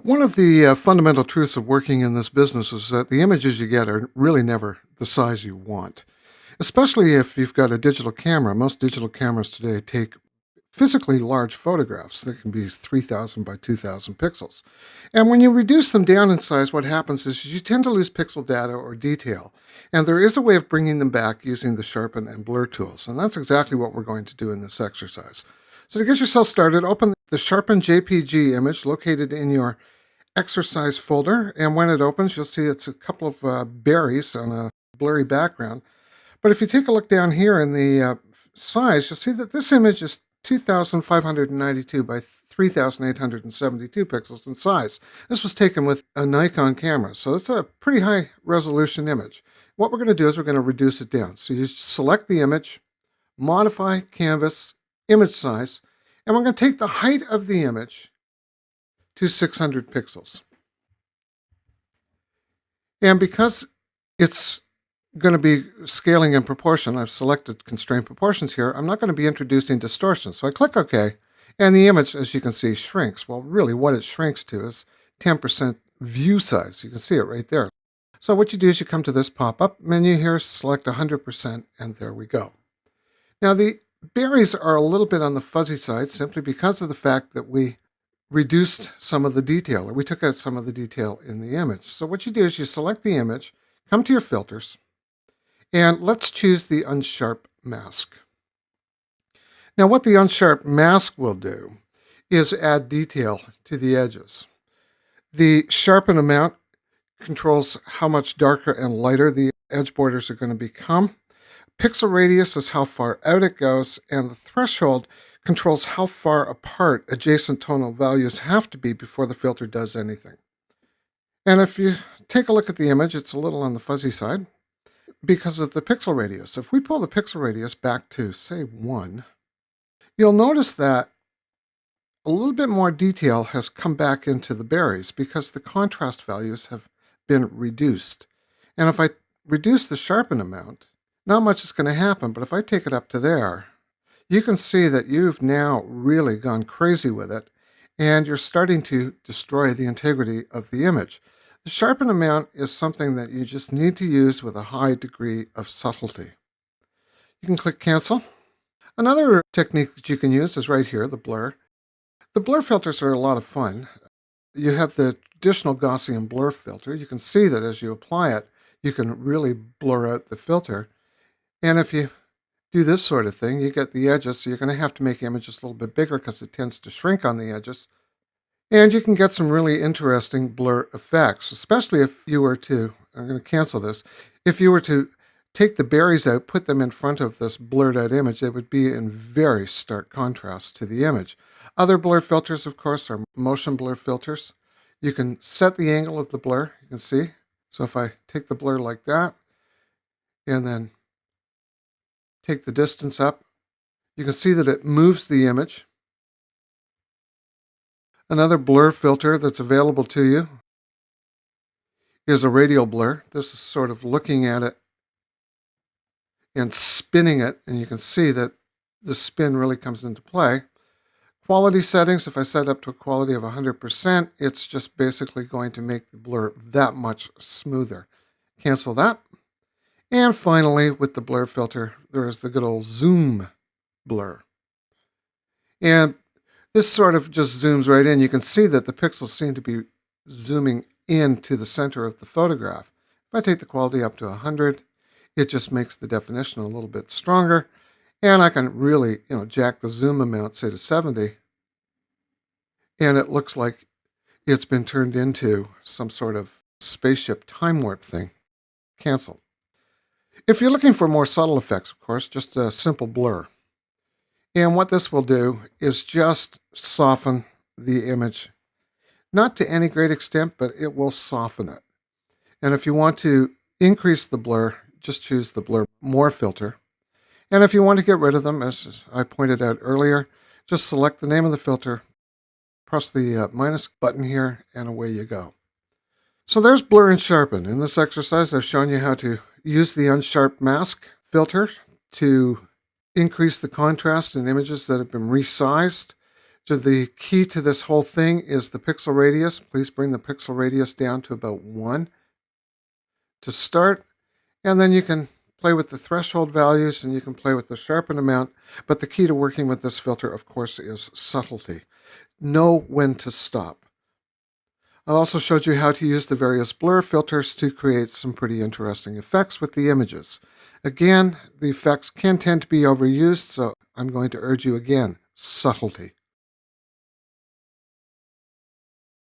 One of the fundamental truths of working in this business is that the images you get are really never the size you want, especially if you've got a digital camera. Most digital cameras today take physically large photographs that can be 3,000 by 2,000 pixels. And when you reduce them down in size, what happens is you tend to lose pixel data or detail. And there is a way of bringing them back using the Sharpen and Blur tools. And that's exactly what we're going to do in this exercise. So to get yourself started, open the Sharpen JPG image located in your exercise folder. And when it opens, you'll see it's a couple of berries on a blurry background. But if you take a look down here in the size, you'll see that this image is 2,592 by 3,872 pixels in size. This was taken with a Nikon camera, so it's a pretty high resolution image. What we're going to do is we're going to reduce it down. So you select the image, modify canvas, image size, and we're going to take the height of the image to 600 pixels. And because it's going to be scaling in proportion, I've selected constraint proportions here, I'm not going to be introducing distortion. So I click OK, and the image, as you can see, shrinks. Well, really what it shrinks to is 10% view size. You can see it right there. So what you do is you come to this pop-up menu here, select 100%, and there we go. Now the berries are a little bit on the fuzzy side simply because of the fact that we reduced some of the detail, or we took out some of the detail in the image. So what you do is you select the image, come to your filters, and let's choose the Unsharp Mask. Now what the Unsharp Mask will do is add detail to the edges. The sharpen amount controls how much darker and lighter the edge borders are going to become. Pixel radius is how far out it goes, and the threshold controls how far apart adjacent tonal values have to be before the filter does anything. And if you take a look at the image, it's a little on the fuzzy side because of the pixel radius. If we pull the pixel radius back to, say, 1, you'll notice that a little bit more detail has come back into the berries because the contrast values have been reduced. And if I reduce the sharpen amount, not much is going to happen, but if I take it up to there, you can see that you've now really gone crazy with it, and you're starting to destroy the integrity of the image. The sharpen amount is something that you just need to use with a high degree of subtlety. You can click Cancel. Another technique that you can use is right here, the blur. The blur filters are a lot of fun. You have the traditional Gaussian blur filter. You can see that as you apply it, you can really blur out the filter. And if you do this sort of thing, you get the edges, so you're going to have to make images a little bit bigger because it tends to shrink on the edges. And you can get some really interesting blur effects, especially if you were to, I'm going to cancel this, if you were to take the berries out, put them in front of this blurred out image, they would be in very stark contrast to the image. Other blur filters, of course, are motion blur filters. You can set the angle of the blur, you can see. So if I take the blur like that, and then take the distance up, you can see that it moves the image. Another blur filter that's available to you is a radial blur. This is sort of looking at it and spinning it, and you can see that the spin really comes into play. Quality settings, if I set up to a quality of 100%, it's just basically going to make the blur that much smoother. Cancel that. And finally, with the blur filter, there is the good old zoom blur. And this sort of just zooms right in. You can see that the pixels seem to be zooming into the center of the photograph. If I take the quality up to 100, it just makes the definition a little bit stronger. And I can really, jack the zoom amount, say to 70. And it looks like it's been turned into some sort of spaceship time warp thing. Cancel. If you're looking for more subtle effects, of course, just a simple blur. And what this will do is just soften the image. Not to any great extent, but it will soften it. And if you want to increase the blur, just choose the Blur More filter. And if you want to get rid of them, as I pointed out earlier, just select the name of the filter, press the minus button here, and away you go. So there's Blur and Sharpen. In this exercise, I've shown you how to use the Unsharp Mask filter to increase the contrast in images that have been resized, So the key to this whole thing is the pixel radius. Please bring the pixel radius down to about 1 to start, and then you can play with the threshold values and you can play with the sharpen amount, but the key to working with this filter, of course, is subtlety. Know when to stop. I also showed you how to use the various blur filters to create some pretty interesting effects with the images. Again, the effects can tend to be overused, so I'm going to urge you again, subtlety.